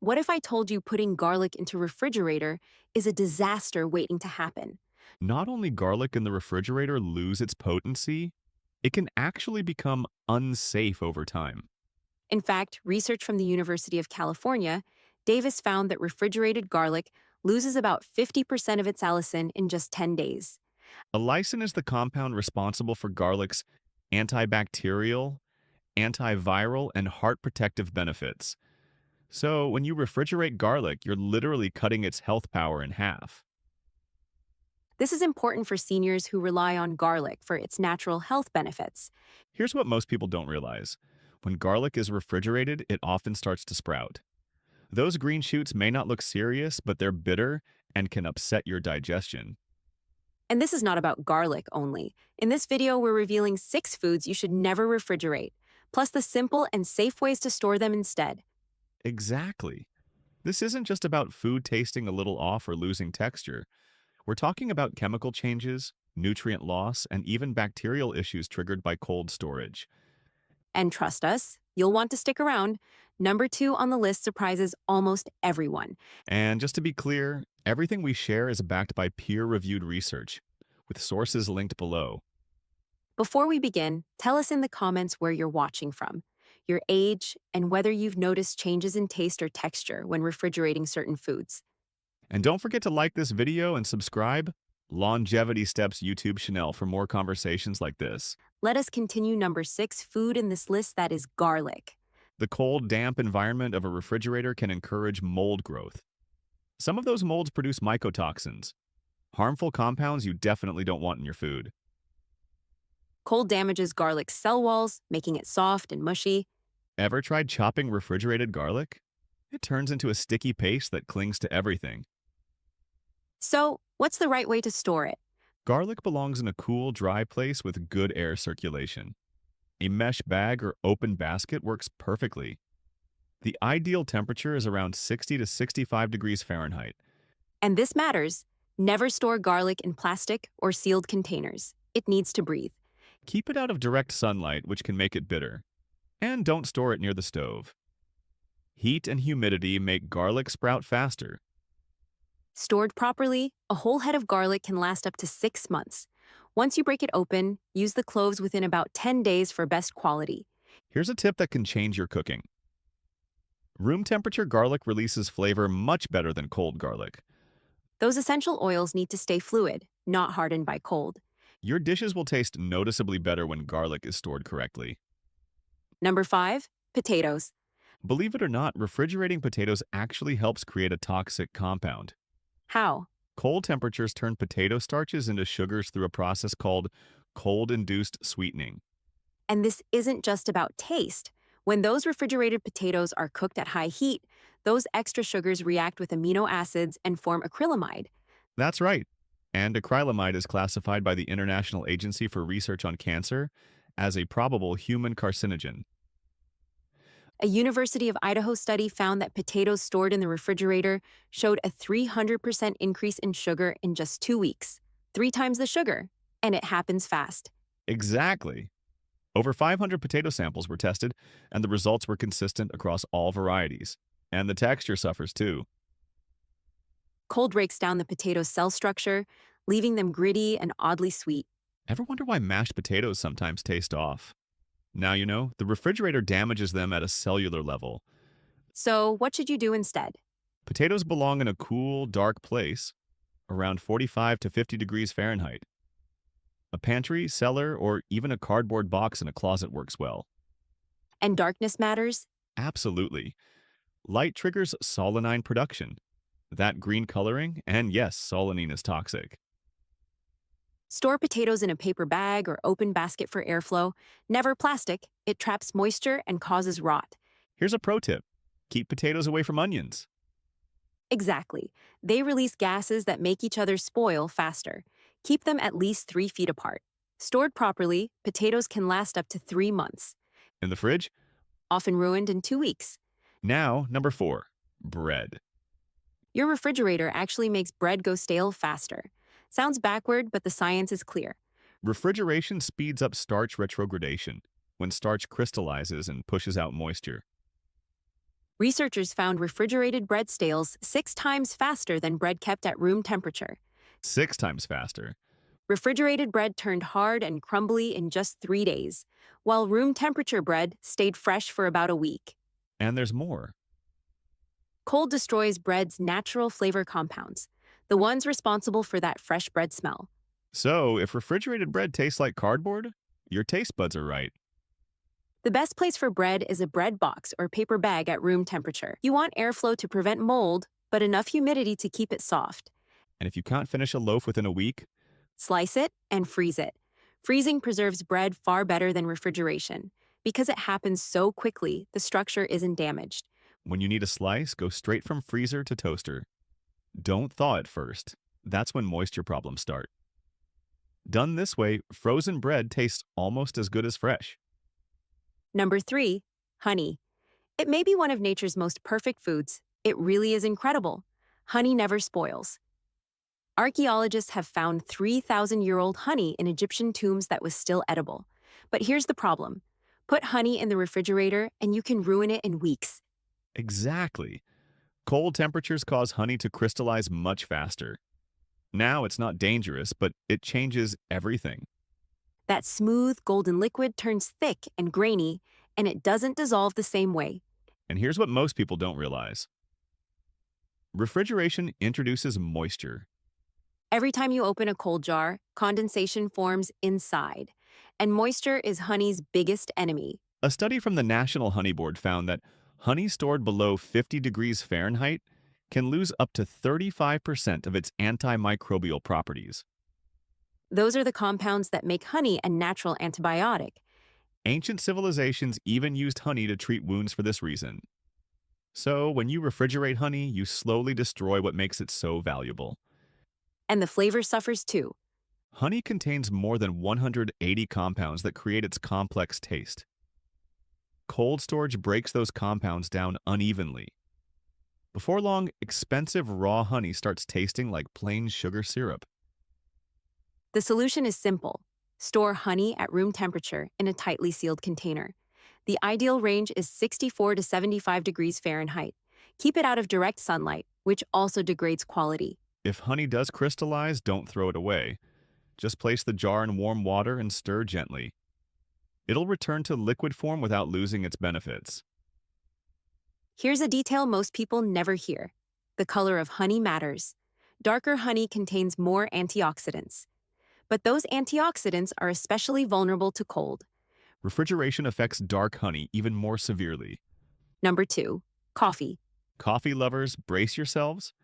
What if I told you putting garlic into refrigerator is a disaster waiting to happen? Not only garlic in the refrigerator lose its potency, it can actually become unsafe over time. In fact, research from the University of California, Davis found that refrigerated garlic loses about 50% of its allicin in just 10 days. Allicin is the compound responsible for garlic's antibacterial, antiviral, and heart protective benefits. So, when you refrigerate garlic, you're literally cutting its health power in half. This is important for seniors who rely on garlic for its natural health benefits. Here's what most people don't realize. When garlic is refrigerated, it often starts to sprout. Those green shoots may not look serious, but they're bitter and can upset your digestion. And this is not about garlic only. In this video, we're revealing 6 foods you should never refrigerate, plus the simple and safe ways to store them instead. Exactly. This isn't just about food tasting a little off or losing texture. We're talking about chemical changes, nutrient loss, and even bacterial issues triggered by cold storage. And trust us, you'll want to stick around. Number 2 on the list surprises almost everyone. And just to be clear, everything we share is backed by peer-reviewed research, with sources linked below. Before we begin, tell us in the comments where you're watching from, your age, and whether you've noticed changes in taste or texture when refrigerating certain foods. And don't forget to like this video and subscribe. Longevity Steps YouTube channel for more conversations like this. Let us continue number 6 food in this list, that is garlic. The cold, damp environment of a refrigerator can encourage mold growth. Some of those molds produce mycotoxins, harmful compounds you definitely don't want in your food. Cold damages garlic's cell walls, making it soft and mushy. Ever tried chopping refrigerated garlic? It turns into a sticky paste that clings to everything. So, what's the right way to store it? Garlic belongs in a cool, dry place with good air circulation. A mesh bag or open basket works perfectly. The ideal temperature is around 60 to 65 degrees Fahrenheit. And this matters. Never store garlic in plastic or sealed containers. It needs to breathe. Keep it out of direct sunlight, which can make it bitter. And don't store it near the stove. Heat and humidity make garlic sprout faster. Stored properly, a whole head of garlic can last up to 6 months. Once you break it open, use the cloves within about 10 days for best quality. Here's a tip that can change your cooking. Room temperature garlic releases flavor much better than cold garlic. Those essential oils need to stay fluid, not hardened by cold. Your dishes will taste noticeably better when garlic is stored correctly. Number 5, potatoes. Believe it or not, refrigerating potatoes actually helps create a toxic compound. How? Cold temperatures turn potato starches into sugars through a process called cold-induced sweetening. And this isn't just about taste. When those refrigerated potatoes are cooked at high heat, those extra sugars react with amino acids and form acrylamide. That's right. And acrylamide is classified by the International Agency for Research on Cancer as a probable human carcinogen. A University of Idaho study found that potatoes stored in the refrigerator showed a 300% increase in sugar in just 2 weeks, 3 times the sugar, and it happens fast. Exactly. Over 500 potato samples were tested, and the results were consistent across all varieties. And the texture suffers too. Cold breaks down the potato's cell structure, leaving them gritty and oddly sweet. Ever wonder why mashed potatoes sometimes taste off? Now you know, the refrigerator damages them at a cellular level. So, what should you do instead? Potatoes belong in a cool, dark place, around 45 to 50 degrees Fahrenheit. A pantry, cellar, or even a cardboard box in a closet works well. And darkness matters? Absolutely. Light triggers solanine production. That green coloring, and yes, solanine is toxic. Store potatoes in a paper bag or open basket for airflow. Never plastic. It traps moisture and causes rot. Here's a pro tip. Keep potatoes away from onions. Exactly. They release gases that make each other spoil faster. Keep them at least 3 feet apart. Stored properly, potatoes can last up to 3 months, In the fridge? often ruined in 2 weeks. Now, number 4, bread. Your refrigerator actually makes bread go stale faster. Sounds backward, but the science is clear. Refrigeration speeds up starch retrogradation when starch crystallizes and pushes out moisture. Researchers found refrigerated bread stales 6 times faster than bread kept at room temperature. 6 times faster. Refrigerated bread turned hard and crumbly in just 3 days, while room temperature bread stayed fresh for about a week. And there's more. Cold destroys bread's natural flavor compounds, the ones responsible for that fresh bread smell. So, if refrigerated bread tastes like cardboard, your taste buds are right. The best place for bread is a bread box or paper bag at room temperature. You want airflow to prevent mold, but enough humidity to keep it soft. And if you can't finish a loaf within a week, Slice it and freeze it. Freezing preserves bread far better than refrigeration. Because it happens so quickly, the structure isn't damaged. when you need a slice, go straight from freezer to toaster. Don't thaw it first. That's when moisture problems start. Done this way, frozen bread tastes almost as good as fresh. Number 3, honey. It may be one of nature's most perfect foods. It really is incredible. Honey never spoils. Archaeologists have found 3,000-year-old honey in Egyptian tombs that was still edible. But here's the problem. Put honey in the refrigerator and you can ruin it in weeks. Exactly. Cold temperatures cause honey to crystallize much faster. Now it's not dangerous, but it changes everything. That smooth, golden liquid turns thick and grainy, and it doesn't dissolve the same way. And here's what most people don't realize. Refrigeration introduces moisture. Every time you open a cold jar, condensation forms inside, and moisture is honey's biggest enemy. A study from the National Honey Board found that honey stored below 50 degrees Fahrenheit can lose up to 35% of its antimicrobial properties. Those are the compounds that make honey a natural antibiotic. Ancient civilizations even used honey to treat wounds for this reason. So, when you refrigerate honey, you slowly destroy what makes it so valuable. And the flavor suffers too. Honey contains more than 180 compounds that create its complex taste. Cold storage breaks those compounds down unevenly. Before long, expensive raw honey starts tasting like plain sugar syrup. The solution is simple. Store honey at room temperature in a tightly sealed container. The ideal range is 64 to 75 degrees Fahrenheit. Keep it out of direct sunlight, which also degrades quality. If honey does crystallize, don't throw it away. Just place the jar in warm water and stir gently. It'll return to liquid form without losing its benefits. Here's a detail most people never hear. The color of honey matters. Darker honey contains more antioxidants. But those antioxidants are especially vulnerable to cold. Refrigeration affects dark honey even more severely. Number 2, coffee. Coffee lovers, brace yourselves.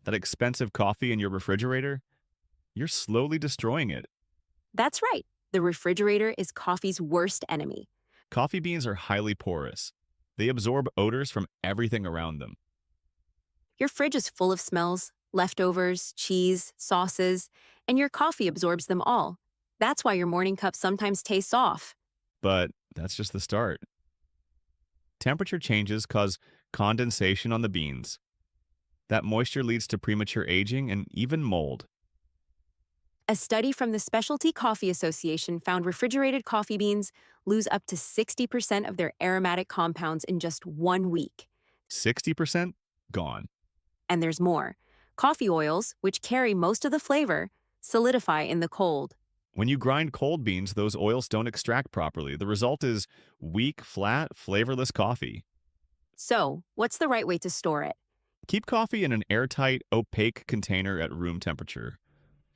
That expensive coffee in your refrigerator, you're slowly destroying it. That's right. The refrigerator is coffee's worst enemy. Coffee beans are highly porous. They absorb odors from everything around them. Your fridge is full of smells, leftovers, cheese, sauces, and your coffee absorbs them all. That's why your morning cup sometimes tastes off. But that's just the start. Temperature changes cause condensation on the beans. That moisture leads to premature aging and even mold. A study from the Specialty Coffee Association found refrigerated coffee beans lose up to 60% of their aromatic compounds in just 1 week. 60% gone. And there's more. Coffee oils, which carry most of the flavor, solidify in the cold. When you grind cold beans, those oils don't extract properly. The result is weak, flat, flavorless coffee. So, what's the right way to store it? Keep coffee in an airtight, opaque container at room temperature.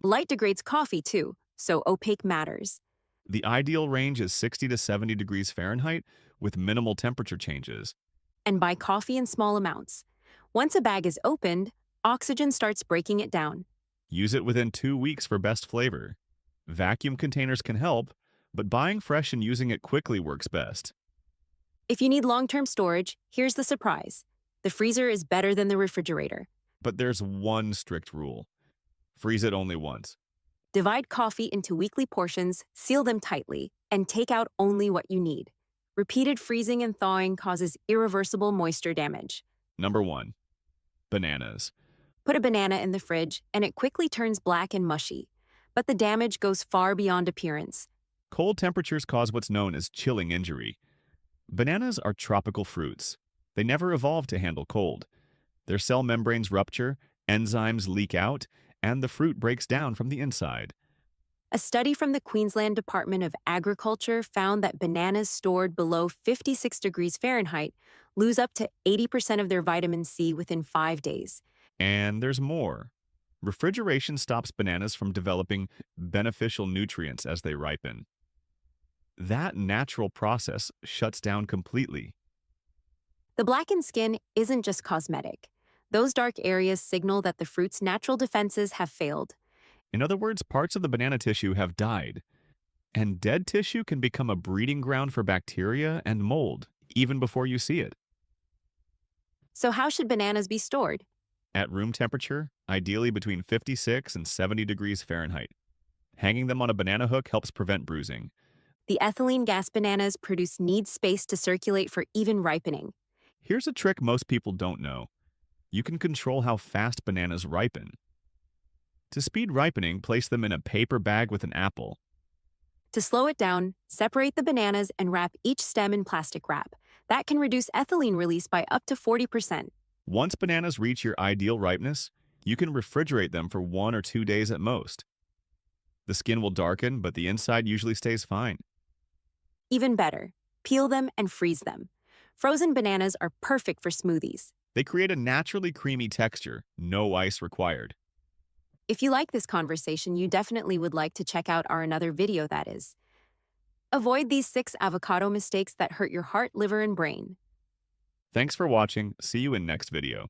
Light degrades coffee too, so opaque matters. The ideal range is 60 to 70 degrees Fahrenheit with minimal temperature changes. And buy coffee in small amounts. Once a bag is opened, oxygen starts breaking it down. Use it within 2 weeks for best flavor. Vacuum containers can help, but buying fresh and using it quickly works best. If you need long-term storage, here's the surprise. The freezer is better than the refrigerator. But there's one strict rule. Freeze it only once. Divide coffee into weekly portions, seal them tightly, and take out only what you need. Repeated freezing and thawing causes irreversible moisture damage. Number 1. Bananas. Put a banana in the fridge, and it quickly turns black and mushy. But the damage goes far beyond appearance. Cold temperatures cause what's known as chilling injury. Bananas are tropical fruits. They never evolved to handle cold. Their cell membranes rupture, enzymes leak out, and the fruit breaks down from the inside. A study from the Queensland Department of Agriculture found that bananas stored below 56 degrees Fahrenheit lose up to 80% of their vitamin C within 5 days. And there's more. Refrigeration stops bananas from developing beneficial nutrients as they ripen. That natural process shuts down completely. The blackened skin isn't just cosmetic. Those dark areas signal that the fruit's natural defenses have failed. In other words, parts of the banana tissue have died, and dead tissue can become a breeding ground for bacteria and mold, even before you see it. So, how should bananas be stored? At room temperature, ideally between 56 and 70 degrees Fahrenheit. Hanging them on a banana hook helps prevent bruising. The ethylene gas bananas produce need space to circulate for even ripening. Here's a trick most people don't know. You can control how fast bananas ripen. To speed ripening, place them in a paper bag with an apple. To slow it down, separate the bananas and wrap each stem in plastic wrap. That can reduce ethylene release by up to 40%. Once bananas reach your ideal ripeness, you can refrigerate them for 1 or 2 days at most. The skin will darken, but the inside usually stays fine. Even better, peel them and freeze them. Frozen bananas are perfect for smoothies. They create a naturally creamy texture, no ice required. If you like this conversation, you definitely would like to check out our another video that is. Avoid these 6 avocado mistakes that hurt your heart, liver, and brain. Thanks for watching. See you in next video.